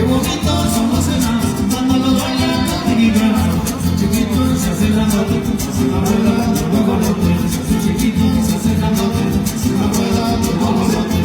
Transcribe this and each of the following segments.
qué bonitos son los enanos cuando los bailan con guitarra. Chiquitos se hacen grandotes, se la rueda los guajolotes. Chiquitos se hacen grandotes, se la rueda los guajolotes.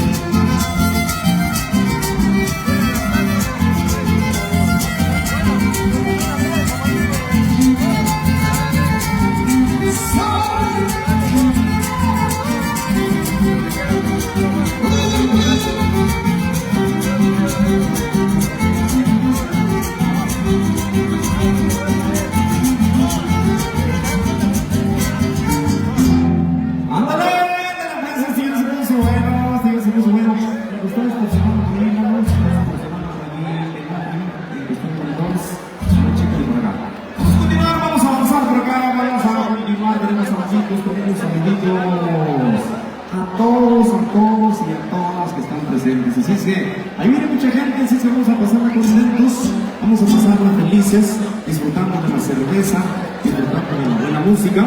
Así es que ahí viene mucha gente, así es que vamos a pasarla contentos, vamos a pasarla felices, disfrutando de la cerveza, disfrutando de la buena música.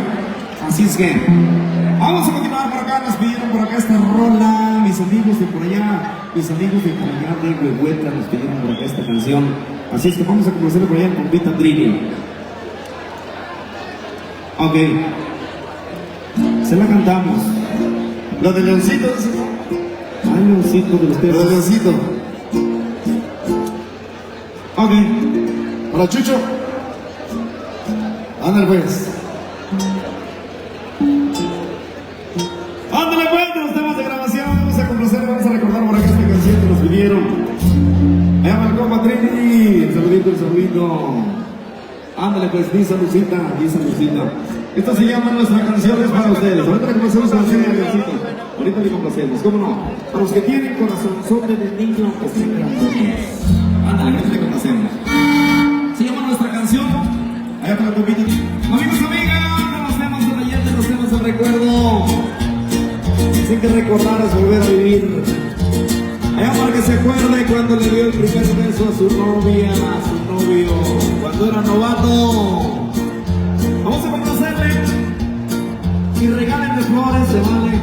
Así es que vamos a continuar por acá, nos pidieron por acá esta rola, mis amigos de por allá, mis amigos de por allá de Huehueta nos pidieron por acá esta canción. Así es que vamos a conocer por allá con Pita Trini. Ok, se la cantamos. La de Leoncito. Ay, Leoncito de los La de perros. Leoncito. Ok. Para Chucho. Ándale pues. Ándale pues, los temas de grabación, vamos a complacer, vamos a recordar por acá esta canción que nos pidieron. Allá para el compa Trini, el saludito, el saludito. Ándale pues, dice Lucita, dice Lucita. Esta se llama Nuestra Canción es para ustedes. Ahorita le complacemos a la señora Leoncito. Ahorita le complacemos, ¿cómo no? Para los que tienen corazón de niño, que se grandones. Ándale, ahorita le complacemos. Se llama Nuestra Canción. Allá para el compita. Amigos, amigas, los temas del ayer, de los temas del recuerdo. Dicen que recordar es volver a vivir. Allá para que se acuerde cuando le dio el primer beso a su novia, a su novio, cuando era novato. Vamos a complacerle y regálenle flores, se vale.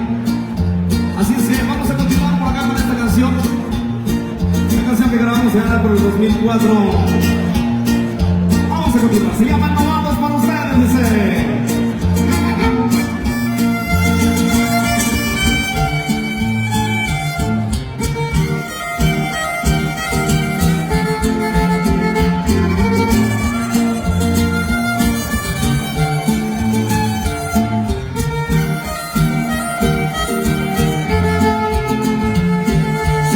Así es que vamos a continuar por acá con esta canción. Esta canción que grabamos ya por el 2004. Vamos a continuar, se llama Novatos para ustedes, dice.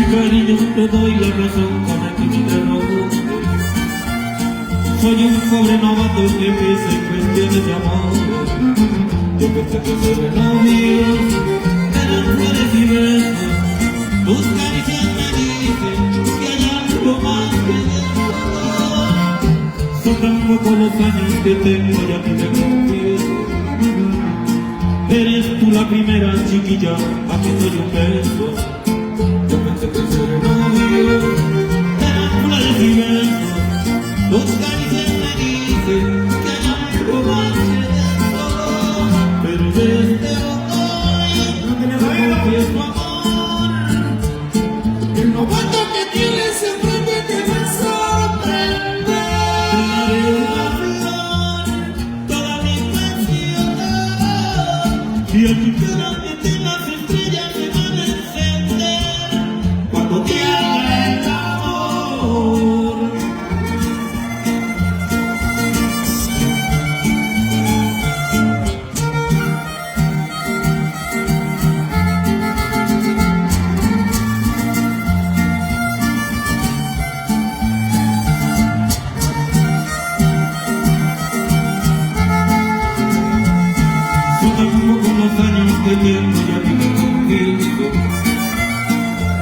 Cariño, te doy la razón con aquí mi terror. Soy un pobre novato que empieza en cuestiones de amor. Yo pensé que ser novios eran flores y besos. Tus caricias me dicen que hay algo más que eso. Son tan pocos los años que tengo y a ti te confieso. Eres tú la primera chiquilla a quien doy un beso. Yo pensé que ser novio eran flores y besos. Tus caricias me dicen que hay algo más que eso. Pero desde hoy te confieso, amor, que el novato que tienes enfrente te va a sorprender. Te daré una flor, toda mi pasión, y a tu cara que te las estrellas me van a encender cuando te haga el amor. Son tan pocos los años que tengo y a ti me confieso.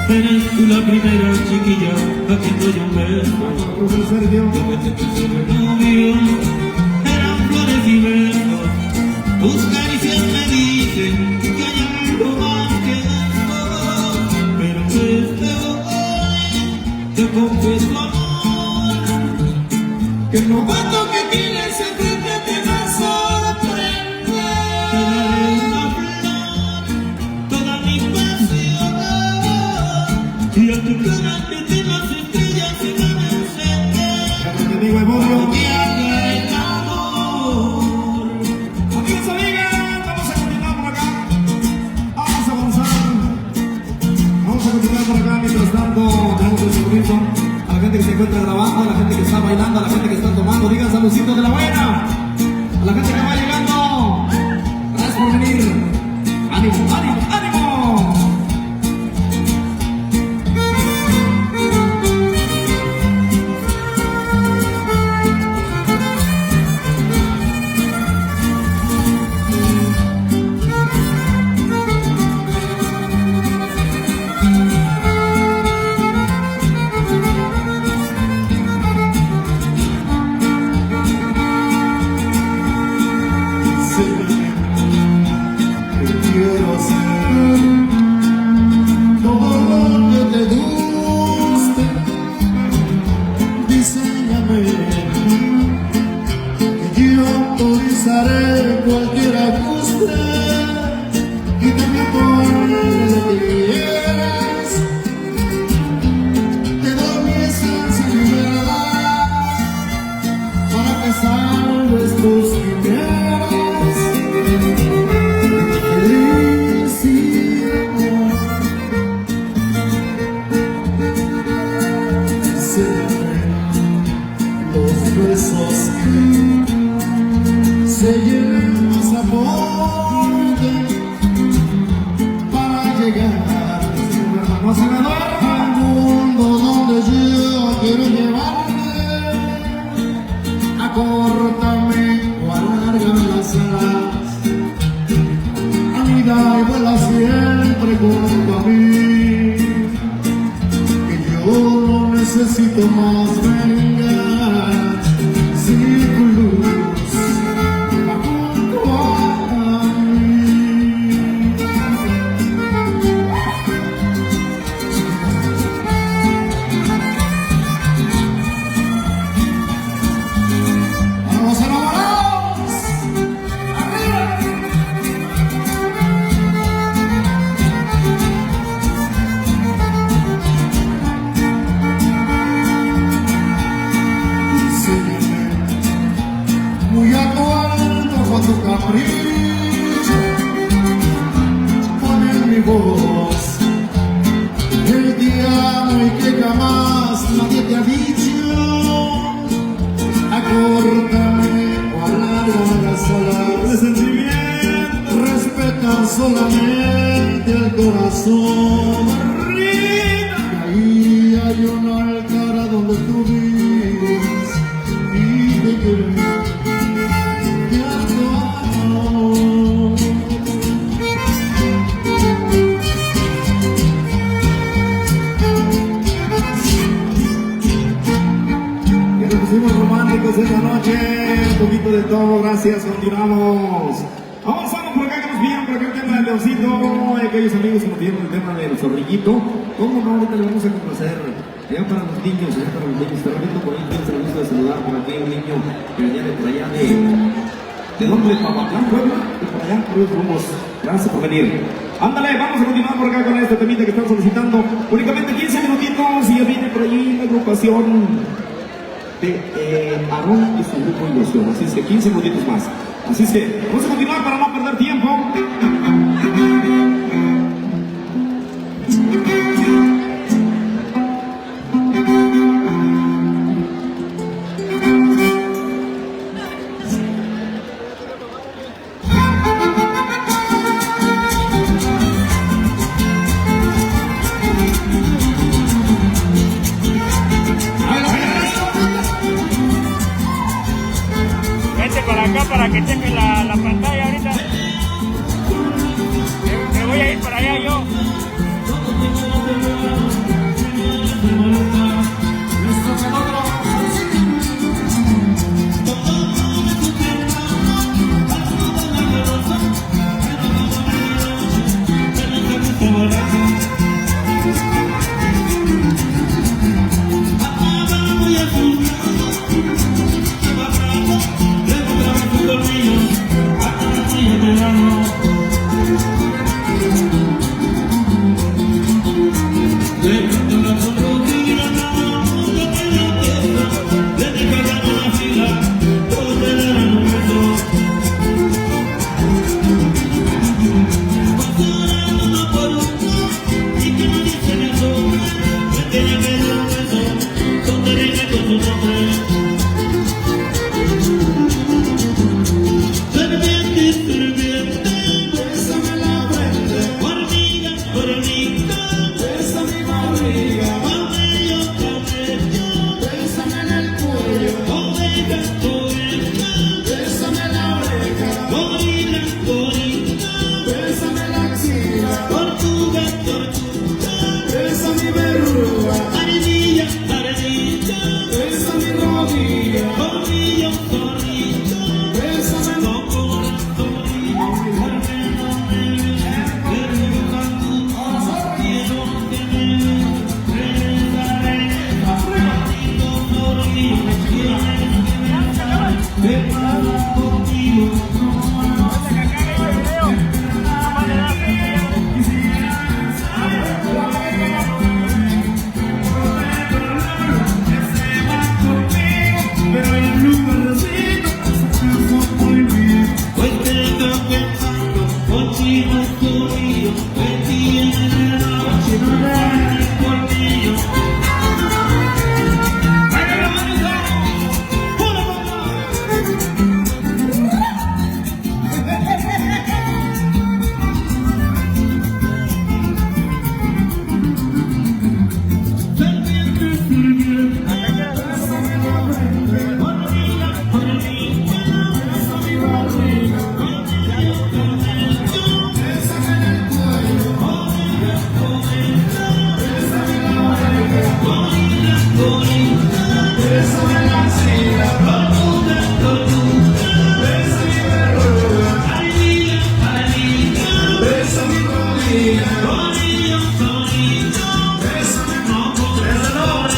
Eres tú la primera chiquilla a quien doy un beso. Profesor Sergio. Yo pensé que ser novio eran flores y besos. Tus caricias me dicen que hay algo más que eso. Pero desde hoy te confieso, amor, que el novato que tienes enfrente te va a sorprender. Te daré una flor, toda mi pasión, y a tu cara que te las estrellas se van a encuentra grabando, a la gente que está bailando, a la gente que está tomando. Digan saludcito de la buena. A la gente que va llegando. Gracias por venir. ¡Ánimo, ánimo, ánimo! Quiero ser todo lo que te guste. Diséñame que yo autorizaré cualquier ajuste y también por lo que quieras. Te doy mi esencia y mi verdad para que salves tus quimeras. Los besos que se llenen más aporte para llegar al mundo donde yo quiero llevarte. Acórtame o alárgame las alas, anida y vuela siempre junto a mí, que yo no necesito más vengar si tu luz va junto a mí. ¡Vamos enamorados! ¡Arriba! Muy actuando con tu capricho, pon en mi voz el que amo y que jamás nadie te ha dicho. Acórtame o alárgame las alas de sentimiento, respeta solamente el corazón. Y ahí hay un altar donde tú vives y te quiero. Pusimos románticos esta noche, un poquito de todo, gracias, continuamos. Avanzamos por acá que nos pidieron por acá el tema del leoncito, aquellos amigos que nos pidieron el tema del zorrillito. ¿Cómo no? Ahorita le vamos a complacer. Allá para los niños, allá para los niños. Te repito, por ahí tienes el gusto de saludar por aquí un niño que venía de por allá ¿de dónde? ¿De Papatlán, Puebla? De por allá, por los rumbos. Gracias por venir. Ándale, vamos a continuar por acá con este temita que están solicitando. Únicamente 15 minutitos y ya viene por allí la agrupación de Aarón y su grupo Ilusión. Así es que 15 minutitos más. Así es que vamos a continuar para no perder tiempo. Vente para acá para que chequen la pantalla ahorita. Me voy a ir para allá yo. De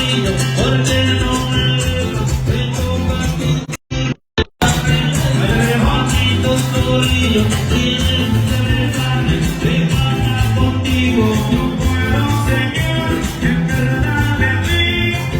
solillo, porque no me dejo, tengo Juanito solillo, tienes que besarme, te pasa contigo. No puedo, señor, en verdad de mí,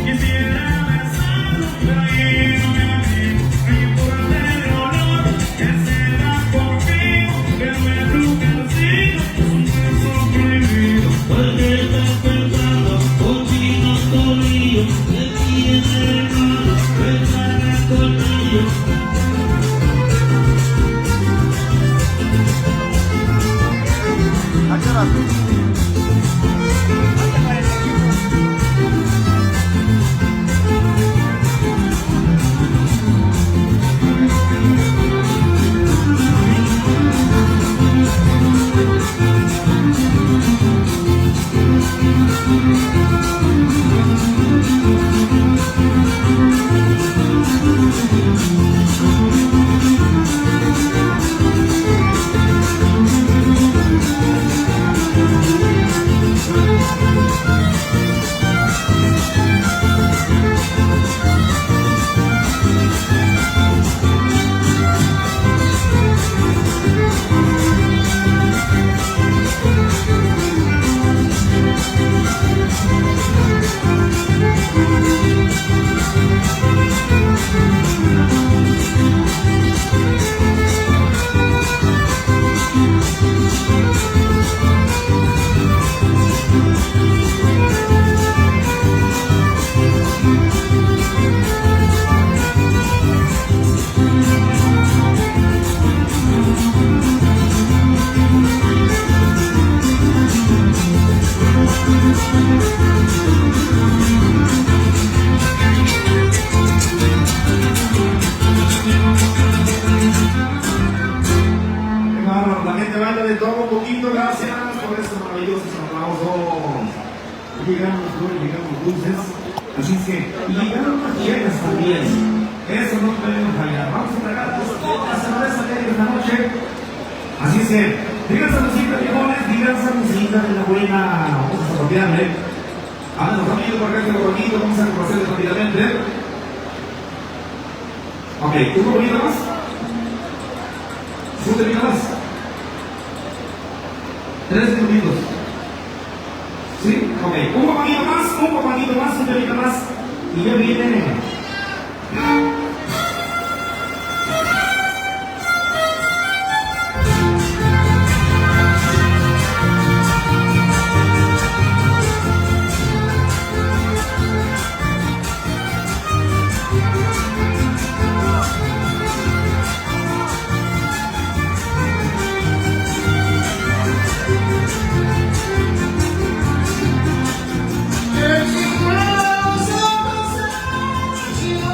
quisiera besarlo, pero ahí no me animo, no importa el honor, que se va conmigo, que me truque el siglo, un beso prohibido, porque estás pensando, cochino solillo, te tiene malo, besarme conmigo. Qué bárbaro, la gente baila de todo un poquito, gracias por estos maravillosos aplausos. Llegaron los flores, llegaron los dulces, así es que, y llegaron las llenas también. Eso no podemos fallar. Vamos a tragar toda la cerveza que hay esta noche. Así es que, digan saludcita, viejones, digan saludcita de la buena. Vamos a sabotearle. A los amigos por acá, que lo bonito, vamos a conocerles rápidamente. Ok, ¿un poquito más? ¿Un poquito más? 3 minutitos. ¿Sí? Ok, un poquito más, un poquito más. Y ya viene. Que si fuéramos a pasar, si no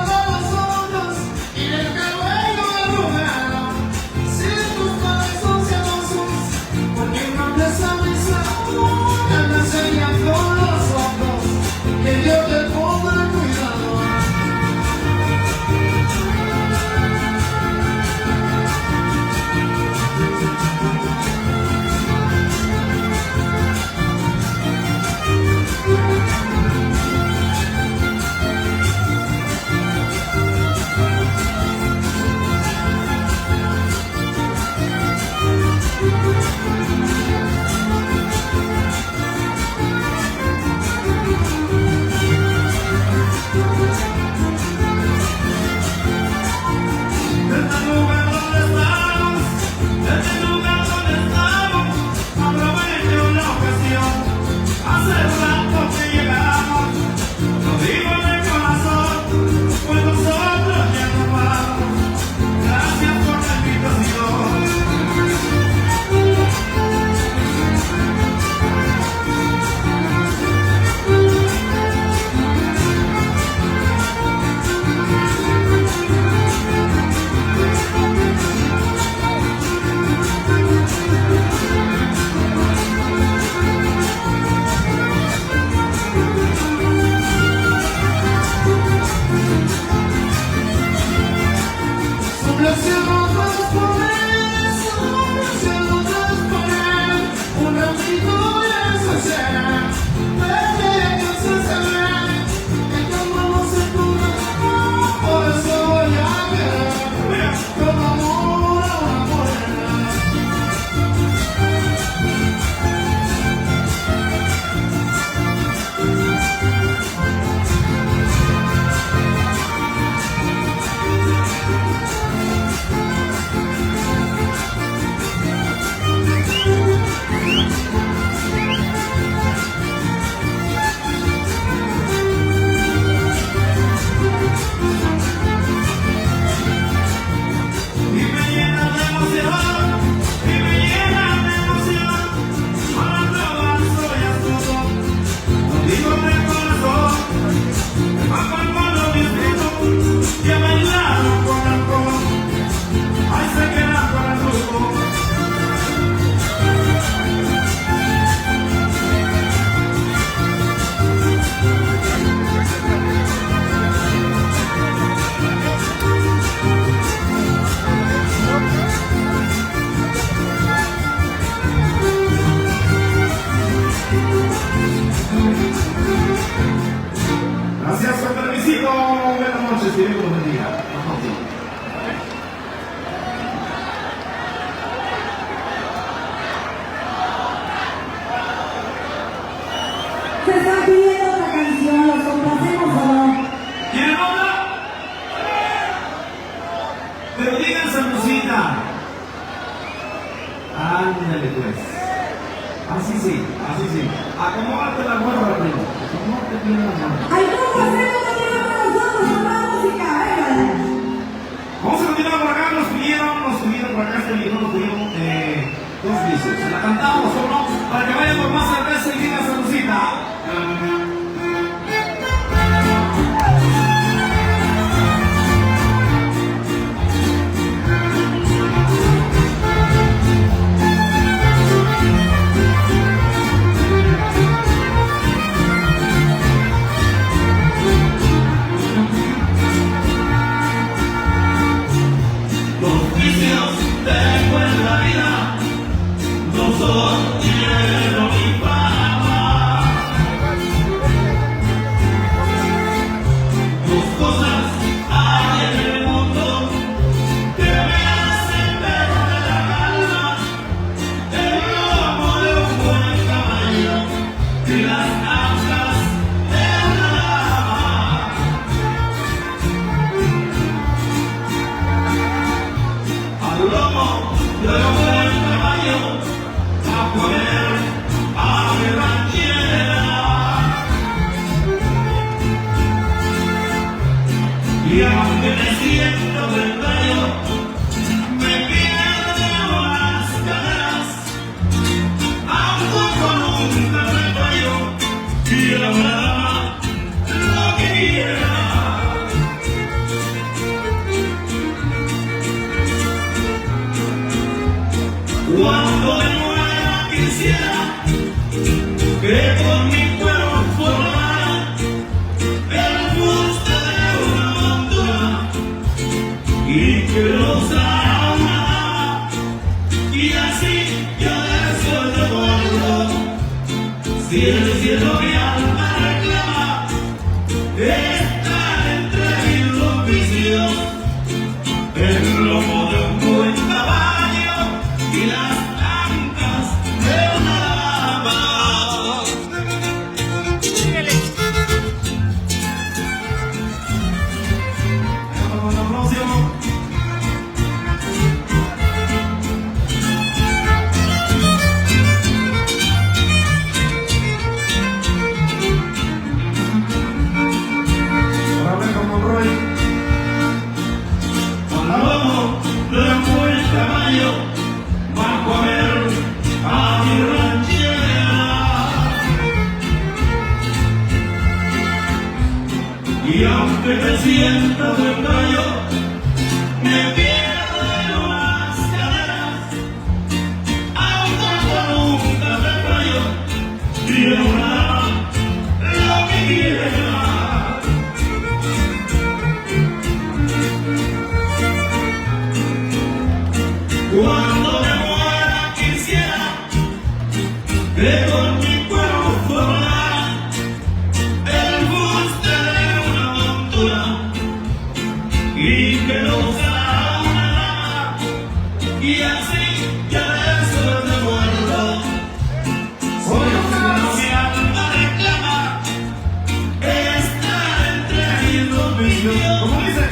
bajo el palo de fuego, y a bailar con alcohol. Ahí se queda con el grupo. Gracias, con permisito. Buenas noches y Dios los bendiga. Se está pidiendo otra canción, ¿los complacemos o no? ¿Quieren otra? Pero digan Samucita. Ándale pues. Así sí, así sí. Acomódate la gorra, primo. Acomódate bien la gorra. ¡Ay, no, Marcelo, continúa con nosotros con la música! ¡Venga! Vamos a continuar por acá, nos pidieron por acá, nos pidieron dos vicios. La cantamos o no, para que vayan por más cerveza y digan Samucita. Los vicios tengo en la vida no son dinero ni fama. Dos cosas hay en el mundo que me hacen perder la calma: el lomo de un buen caballo y las anclas de una dama. Al lomo de un buen caballo a poner a mi ranchera, y aunque me siento del tallo, me pierdo las caderas, ando con un caballo y la dama lo que quiera. Cuando me muera quisiera que con mi cuerpo formara el fuste de una montura y que lo usara una dama, y así yo deseo de muerto. Si el cielo mi alma reclama estar entre mis dos vicios, el lomo de un buen caballo y las ancas de una dama. Síguele. Vamos con la próxima. Ahora con Monroy. Al lomo de un buen caballo va a comer a mi ranchera, y aunque me sienta de callo, me pierdo en unas caderas, ando con un caballo y en una dama lo que quiera. Cuando me muera quisiera que con mi cuerpo formara el fuste de una montura y que lo usara una dama, y así ya después de muerto, soy un mi alma reclama estar entre mis dos vicios. ¿Cómo dice?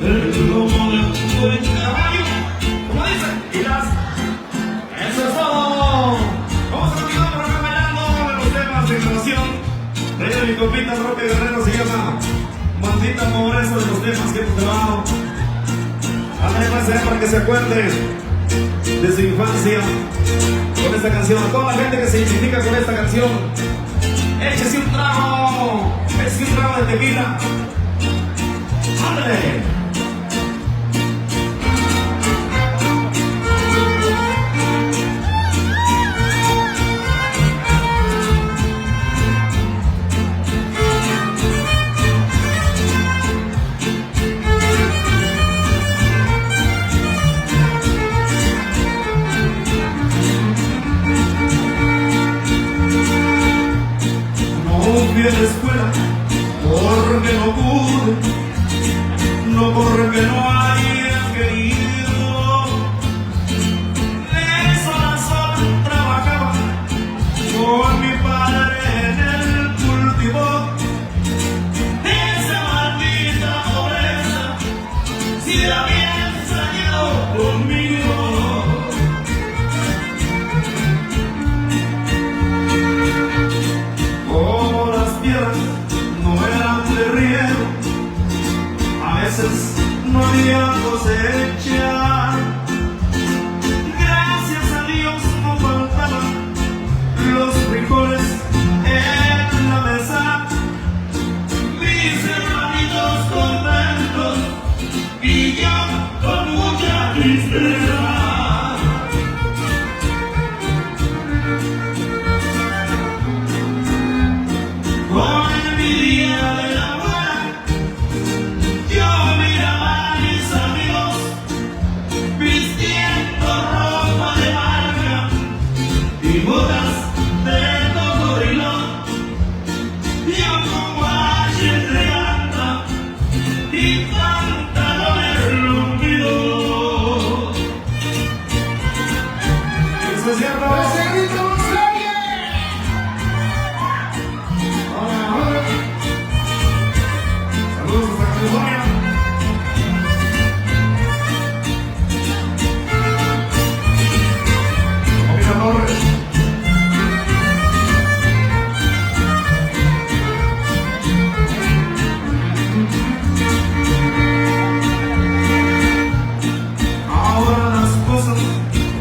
El lomo de un buen caballo. ¿Cómo dice? Y las. Eso es todo. Vamos a continuar por acá bailando uno de los temas de relación. De mi compita Roque Guerrero se llama Maldita Pobreza, de los temas que hemos grabado. Además, para que se acuerden de su infancia con esta canción. A toda la gente que se identifica con esta canción, Échese un trago. Échese un trago de tequila. ¡Ándale! Fui a la escuela porque no pude, no porque no haya querido. De sol a sol trabajaba con mi padre en el cultivo. Esa maldita pobreza, si la había ensañado conmigo. No eran de riego, a veces no había cosecha. Gracias a Dios no faltaban los frijoles en la mesa. Mis hermanitos contentos y yo con mucha tristeza.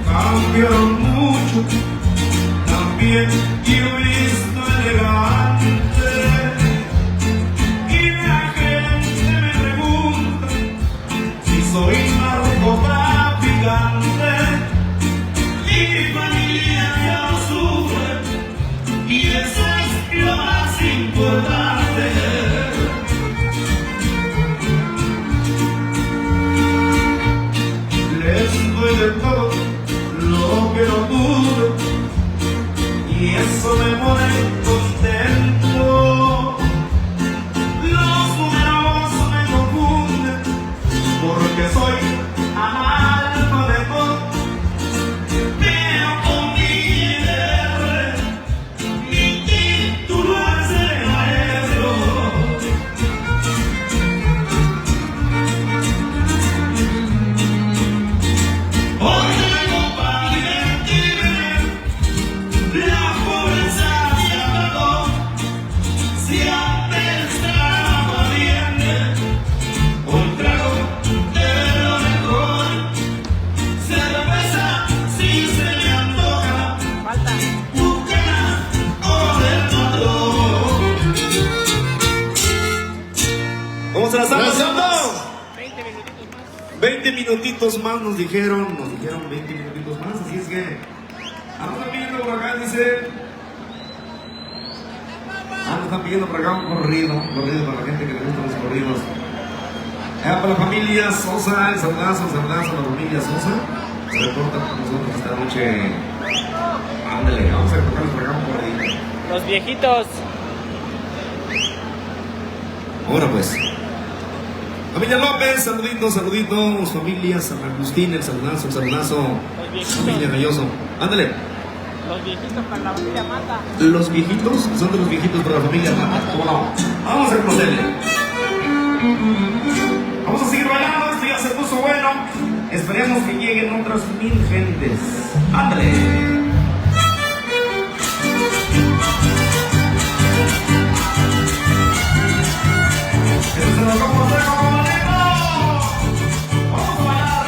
Cambiaron mucho, también yo he visto elegante, y la gente me pregunta si soy narcotraficante. Mi familia ya lo sufre y eso es lo más importante. Les doy de todo lo que no pude y eso me pone contento. Los números me confunden porque soy analfabeto, pero con mi IR, mi título es de maestro. Hoy tengo para divertirme, la pobreza se acabó. Si antes estaba bien, un trago de lo mejor. Cerveza si se me antoja, bucana o del motor. ¿Cómo se la están Gracias. pasando? 20 minutitos más. 20 minutitos más nos dijeron 20 minutitos más, así es que andan pidiendo por acá, dice. Están pidiendo por acá un corrido para la gente que le gustan los corridos. Para la familia Sosa, el saludazo a la familia Sosa. Se reporta con nosotros esta noche. Ándale, vamos a tocarles por acá un corrido. Los viejitos. Ahora pues. Familia López, saluditos, familia San Agustín, el saludazo, Los viejitos. familia Galloso. Ándale. Los viejitos para la familia Mata. Los viejitos son de los viejitos para la familia Mata. ¿Cómo no? Vamos a proceder. Vamos a seguir bailando, esto ya se puso bueno. Esperemos que lleguen otras 1000 gentes. Ándale. Eso se nos vamos a hacer como bonito. Vamos a bailar.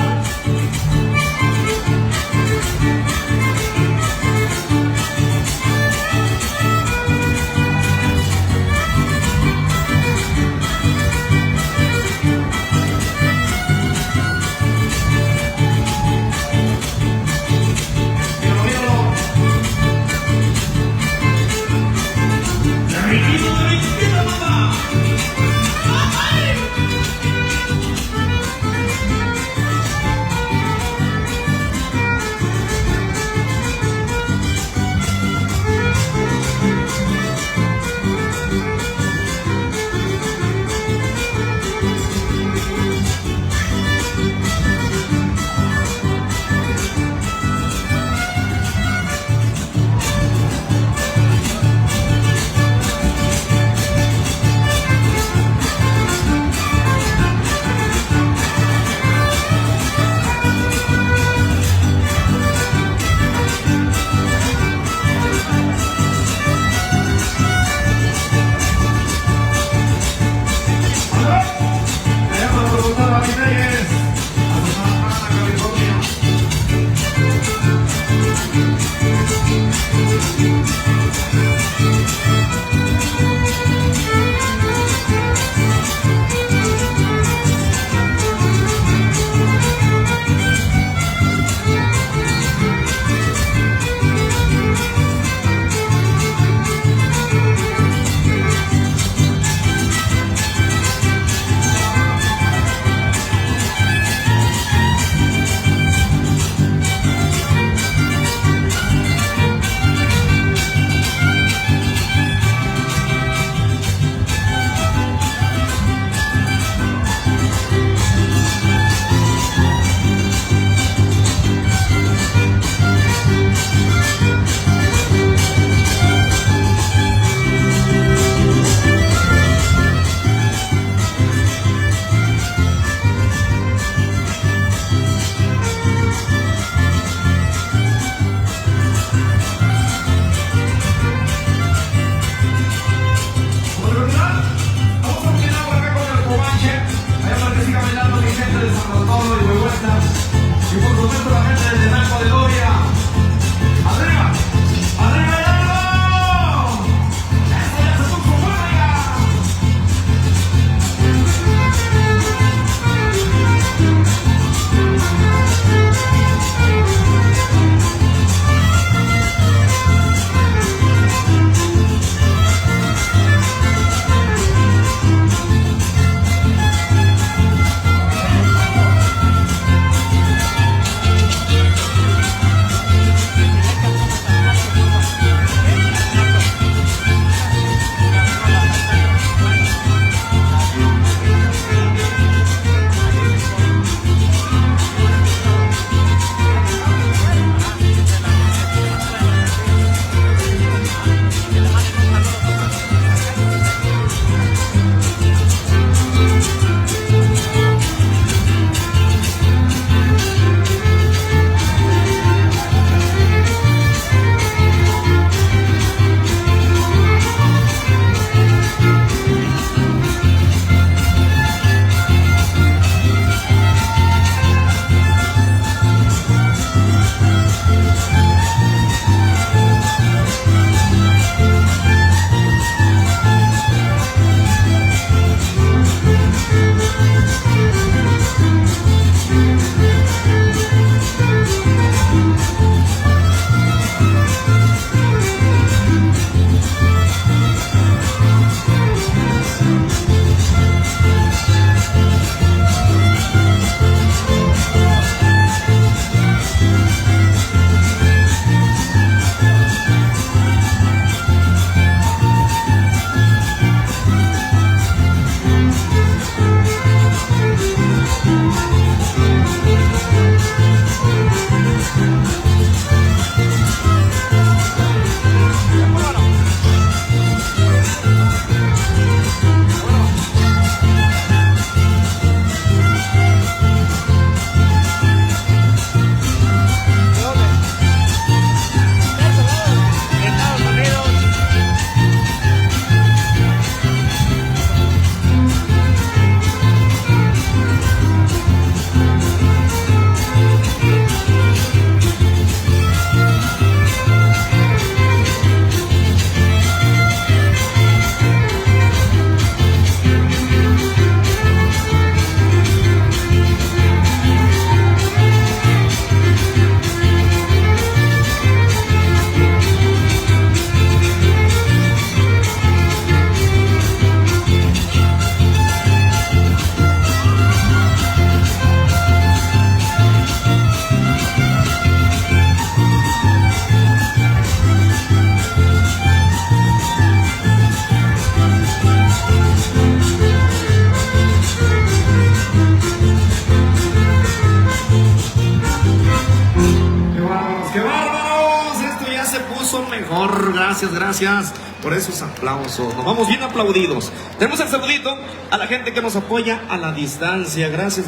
gracias por esos aplausos. Nos vamos bien aplaudidos. Tenemos el saludito a la gente que nos apoya a la distancia. Gracias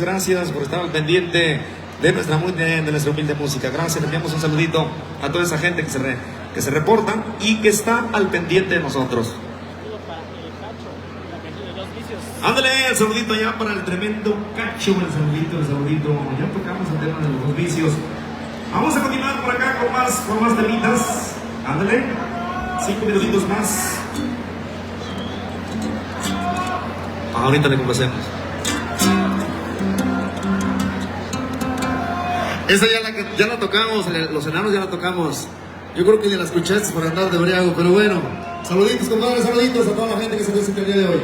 por estar al pendiente de nuestra humilde música. Gracias, le enviamos un saludito a toda esa gente que se reporta y que está al pendiente de nosotros. Ándale, el saludito ya para el tremendo Cacho, el saludito. Ya tocamos el tema de los dos vicios. Vamos a continuar por acá con más temitas. Ándale, 5 minutitos más. Ahorita le complacemos. Esa ya la tocamos, los enanos ya la tocamos. Yo creo que ni la escuchaste por andar de briago, pero bueno. Saluditos, compadre, saluditos a toda la gente que se presenta el día de hoy.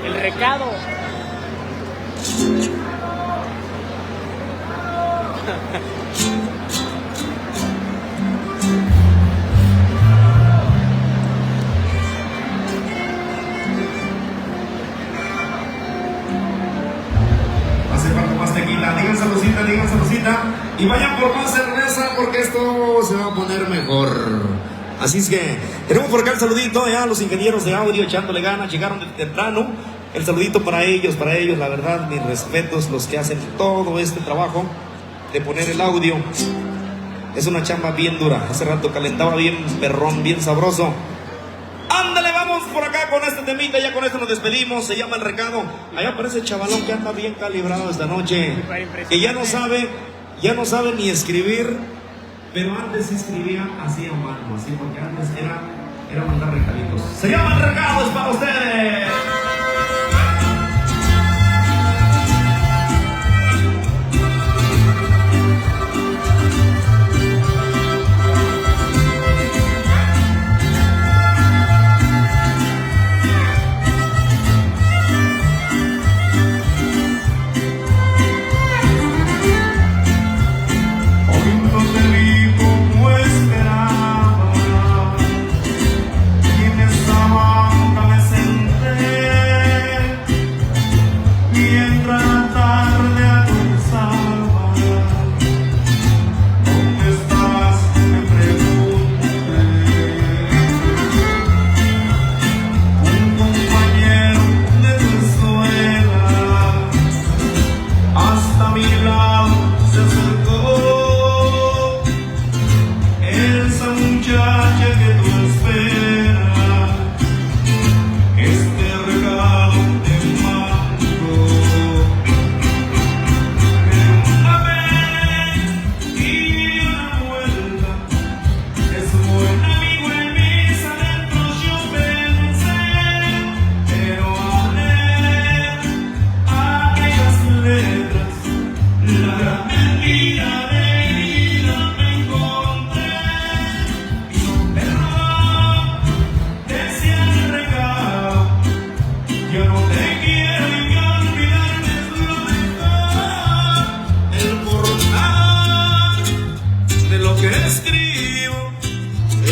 El recado. Hace falta más tequila, digan saludcita. Y vayan por más cerveza porque esto se va a poner mejor. Así es que tenemos por acá el saludito a los ingenieros de audio echándole ganas, llegaron de temprano. El saludito para ellos, la verdad, mis respetos, los que hacen todo este trabajo de poner el audio. Es una chamba bien dura. Hace rato calentaba bien perrón, bien sabroso. Ándale, vamos por acá con este temita, ya con esto nos despedimos. Se llama El Recado. Allá aparece el chavalón que anda bien calibrado esta noche, que ya no sabe ni escribir, pero antes sí escribía así a mano, así, porque antes era mandar recaditos. Se llama El Recado, es para ustedes.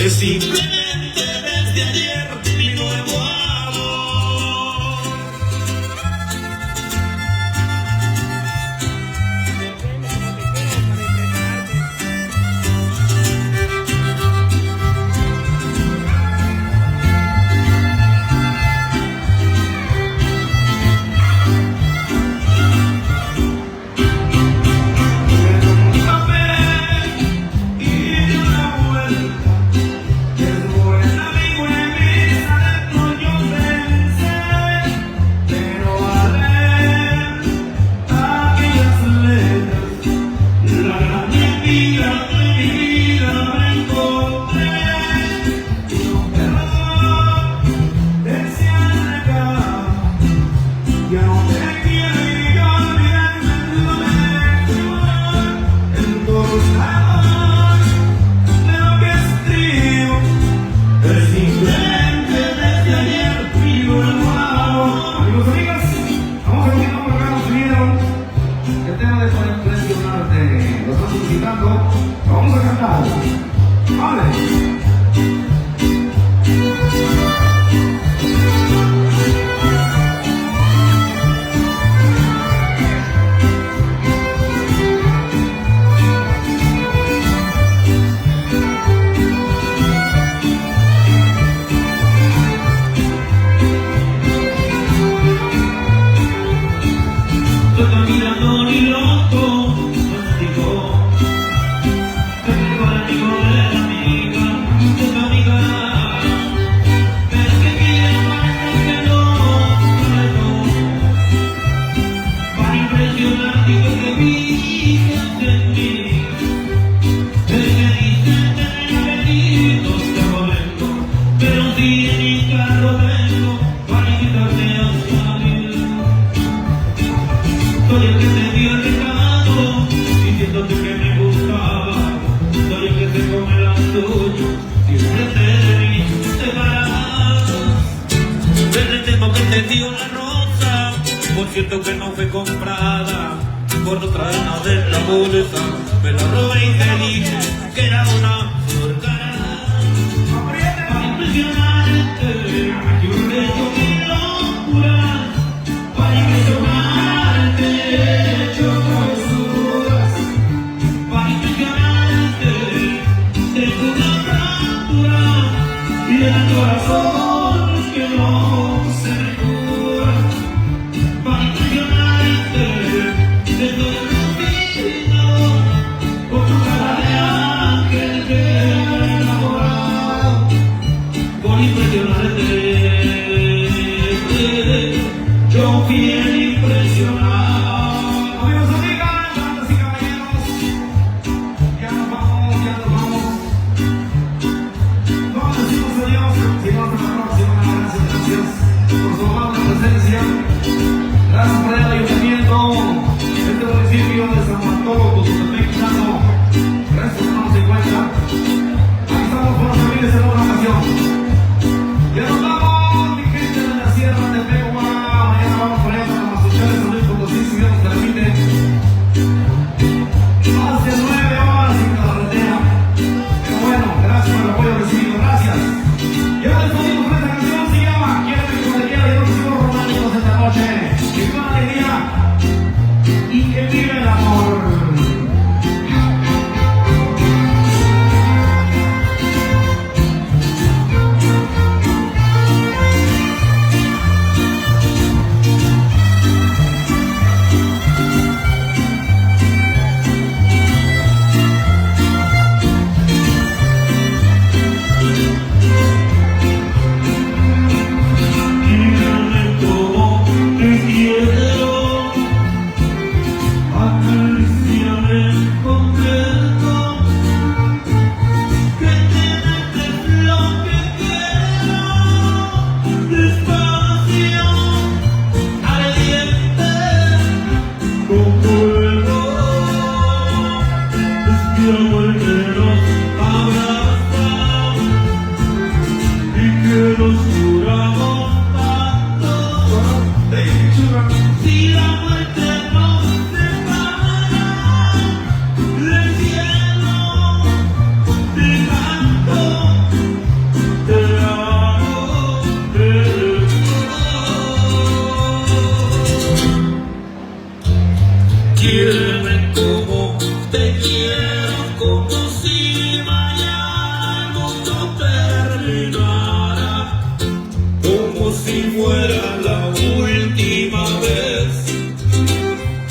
Simplemente desde ayer mi nuevo amor. Un café y una vuelta. Es buena la rosa, por cierto que no fue comprada por otra dama de la bolsa. Me la robé y te dije que era una flor cara. Para impresionarte, yo he hecho mi locura. Para impresionarte, he hecho travesuras. Para impresionarte, tengo una fractura y el corazón que no se me cura. Para impresionarte, te doy un vino con tu cara de ángel que me ha enamorado. Por impresionarte, yo bien impresionado. Amigos, amigas, damas y caballeros, ya nos vamos, ya nos vamos. No decimos adiós, sino hasta la próxima. Gracias por su amable presencia. Gracias por el ayuntamiento, este municipio de San Bartolo, Cozumel, Quintano. Gracias por tomarnos en cuenta. Aquí estamos por servirles en otra ocasión. Ya nos vamos, mi gente de la Sierra de Pegua. Mañana vamos por allá para Mazatlán, San Luis Potosí, si Dios nos permite. Más de 9 horas sin carretera. Pero bueno, gracias por el apoyo recibido, gracias. Y ahora les ponemos con esta canción, se llama Quiéreme como te quiera, y los chicos románticos esta noche. Que viva la alegría y que vive el amor. Dígame cómo te quiero, acaríciame completo, que te metes lo que quiero, despacio, ardiente, con fuego, quiero volvernos a abrazar y que nos juramos tanto. Si la muerte nos separa del cielo, te canto, te amo, quiéreme como te quiero, como si mañana el mundo terminara, como si fuera la última vez.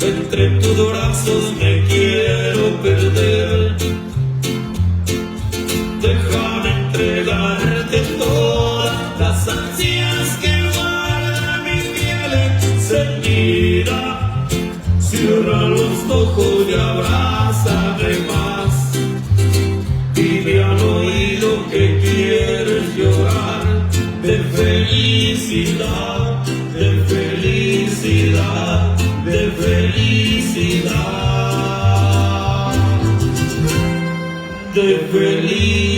Entre tus brazos me quiero perder. Déjame entregarte todas las ansias que guarda mi piel encendida. Cierra los ojos y abrázame más. Dime al oído que quieres llorar de felicidad, de felicidad, de felicidad, de felicidad.